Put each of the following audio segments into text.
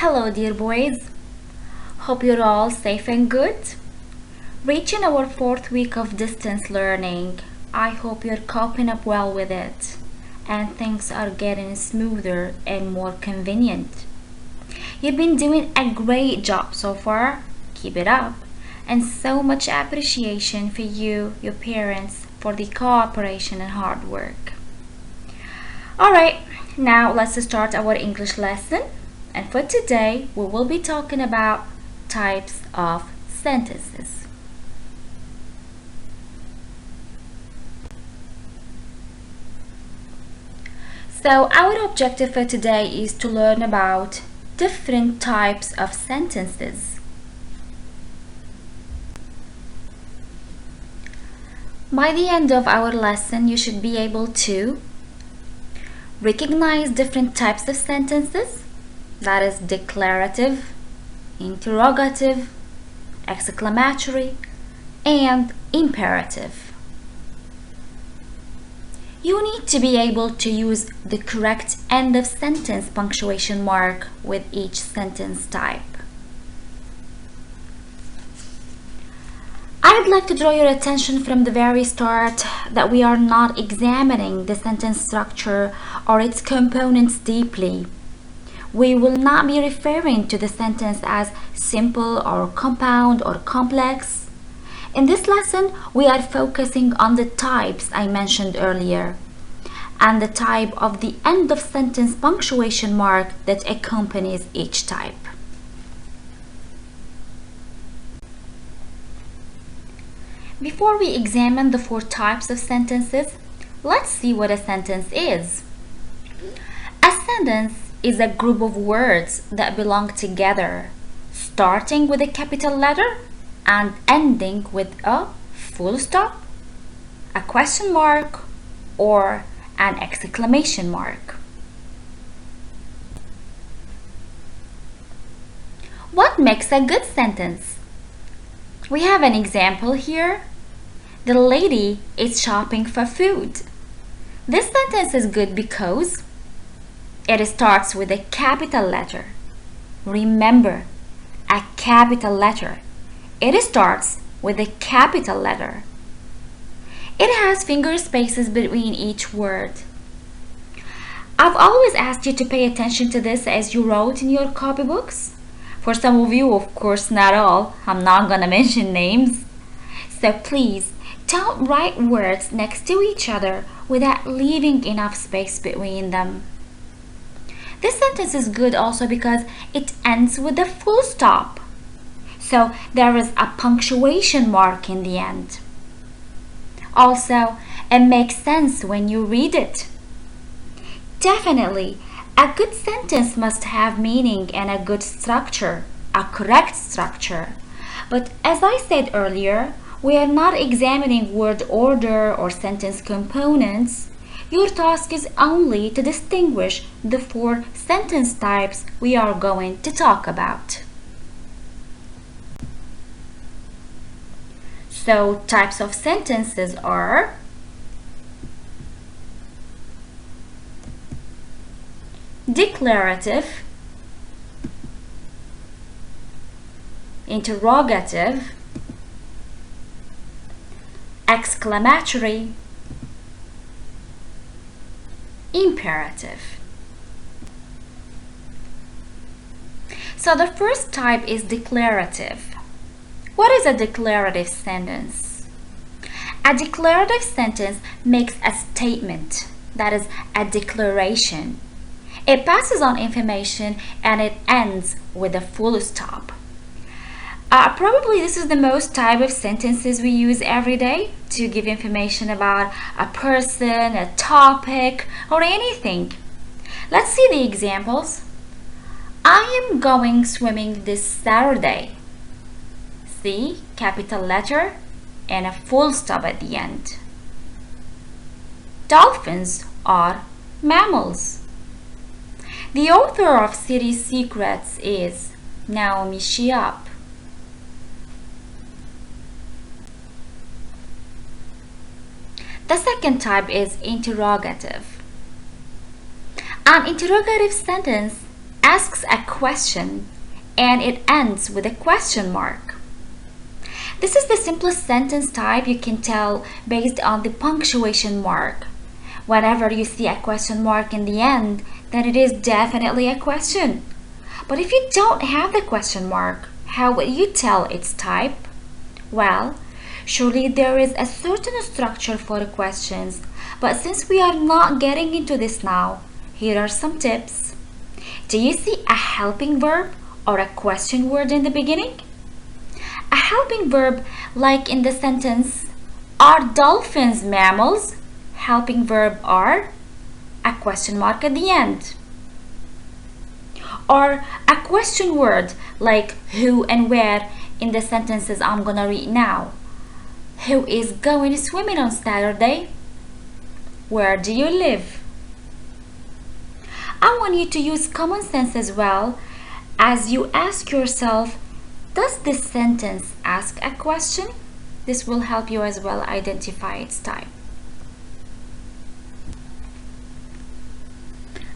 Hello, dear boys. Hope you're all safe and good. Reaching our fourth week of distance learning, I hope you're coping up well with it and things are getting smoother and more convenient. You've been doing a great job so far. Keep it up. And so much appreciation for you, your parents, for the cooperation and hard work. Alright, now let's start our English lesson. And for today, we will be talking about types of sentences. So our objective for today is to learn about different types of sentences. By the end of our lesson, you should be able to recognize different types of sentences, that is declarative, interrogative, exclamatory, and imperative. You need to be able to use the correct end of sentence punctuation mark with each sentence type. I would like to draw your attention from the very start that we are not examining the sentence structure or its components deeply. We will not be referring to the sentence as simple or compound or complex. In this lesson, we are focusing on the types I mentioned earlier and the type of the end of sentence punctuation mark that accompanies each type. Before we examine the four types of sentences, let's see what a sentence is. A sentence is a group of words that belong together, starting with a capital letter and ending with a full stop, a question mark, or an exclamation mark. What makes a good sentence? We have an example here. The lady is shopping for food. This sentence is good because it starts with a capital letter. Remember, a capital letter. It starts with a capital letter. It has finger spaces between each word. I've always asked you to pay attention to this as you wrote in your copybooks. For some of you, of course, not all. I'm not gonna mention names. So please, don't write words next to each other without leaving enough space between them. This sentence is good also because it ends with a full stop. So there is a punctuation mark in the end. Also, it makes sense when you read it. Definitely, a good sentence must have meaning and a good structure, a correct structure. But as I said earlier, we are not examining word order or sentence components. Your task is only to distinguish the four sentence types we are going to talk about. So, types of sentences are declarative, interrogative, exclamatory, imperative. So the first type is declarative. What is a declarative sentence? A declarative sentence makes a statement, that is a declaration. It passes on information and it ends with a full stop. Probably this is the most type of sentences we use every day to give information about a person, a topic, or anything. Let's see the examples. I am going swimming this Saturday. See, capital letter and a full stop at the end. Dolphins are mammals. The author of City Secrets is Naomi Shiap. The second type is interrogative. An interrogative sentence asks a question and it ends with a question mark. This is the simplest sentence type you can tell based on the punctuation mark. Whenever you see a question mark in the end, then it is definitely a question. But if you don't have the question mark, how will you tell its type? Well, surely there is a certain structure for the questions, but since we are not getting into this now, here are some tips. Do you see a helping verb or a question word in the beginning? A helping verb, like in the sentence, are dolphins mammals? Helping verb are a question mark at the end. Or a question word, like who and where in the sentences I'm gonna read now. Who is going swimming on Saturday? Where do you live? I want you to use common sense as well as you ask yourself, does this sentence ask a question? This will help you as well identify its type.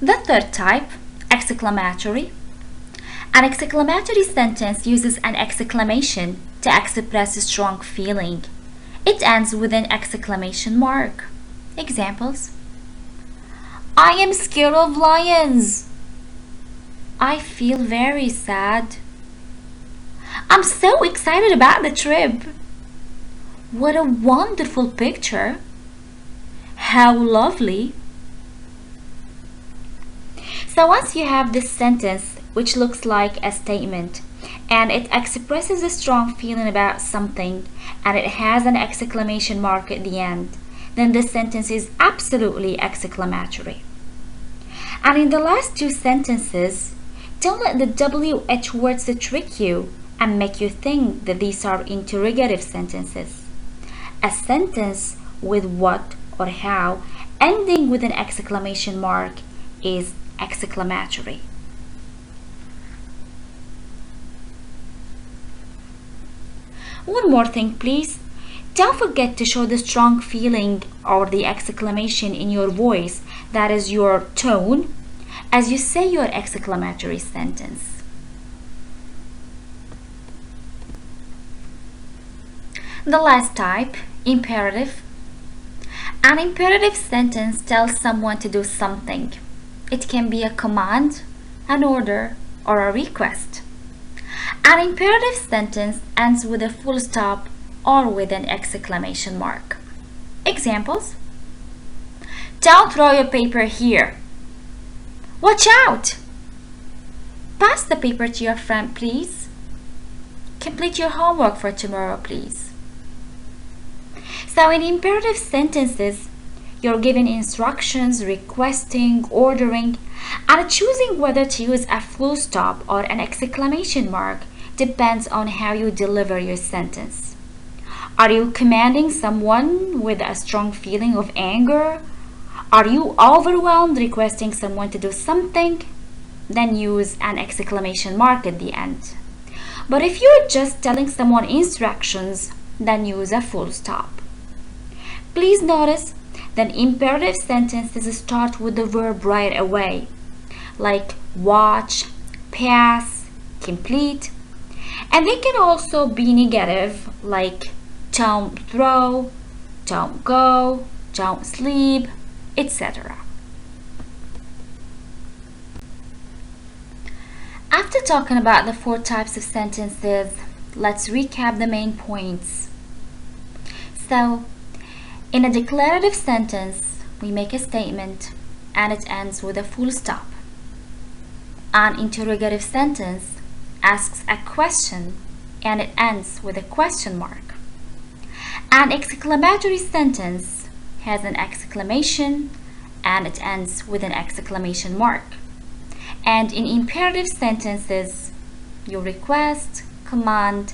The third type, exclamatory. An exclamatory sentence uses an exclamation to express a strong feeling. It ends with an exclamation mark. Examples: I am scared of lions. I feel very sad. I'm so excited about the trip. What a wonderful picture. How lovely. So once you have this sentence, which looks like a statement, and it expresses a strong feeling about something, and it has an exclamation mark at the end, then this sentence is absolutely exclamatory. And in the last two sentences, don't let the WH words trick you and make you think that these are interrogative sentences. A sentence with what or how ending with an exclamation mark is exclamatory. One more thing, please. Don't forget to show the strong feeling or the exclamation in your voice, that is your tone, as you say your exclamatory sentence. The last type, imperative. An imperative sentence tells someone to do something. It can be a command, an order, or a request. An imperative sentence ends with a full stop or with an exclamation mark. Examples: don't throw your paper here. Watch out! Pass the paper to your friend, please. Complete your homework for tomorrow, please. So in imperative sentences, you're given instructions, requesting, ordering, and choosing whether to use a full stop or an exclamation mark depends on how you deliver your sentence. Are you commanding someone with a strong feeling of anger? Are you overwhelmed requesting someone to do something? Then use an exclamation mark at the end. But if you're just telling someone instructions, then use a full stop. Please notice that imperative sentences start with the verb right away, like watch, pass, complete. And they can also be negative, like don't throw, don't go, don't sleep, etc. After talking about the four types of sentences, let's recap the main points. So, in a declarative sentence, we make a statement and it ends with a full stop. An interrogative sentence asks a question and it ends with a question mark. An exclamatory sentence has an exclamation and it ends with an exclamation mark. And in imperative sentences, you request, command,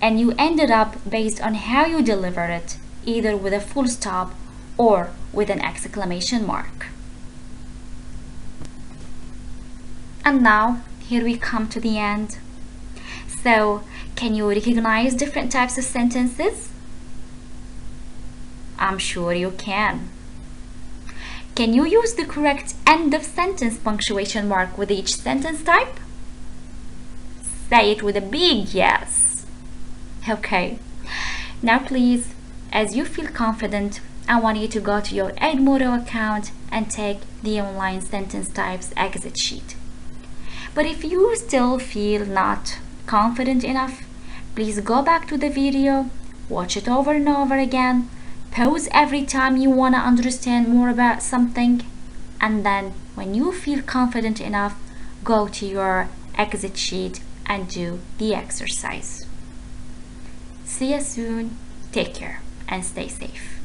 and you ended up based on how you deliver it, either with a full stop or with an exclamation mark. And now, here we come to the end. So, can you recognize different types of sentences? I'm sure you can. Can you use the correct end of sentence punctuation mark with each sentence type? Say it with a big yes. Okay. Now please, as you feel confident, I want you to go to your Edmodo account and take the online sentence types exit sheet. But if you still feel not confident enough, please go back to the video, watch it over and over again, pause every time you want to understand more about something, and then when you feel confident enough, go to your exit sheet and do the exercise. See you soon. Take care and stay safe.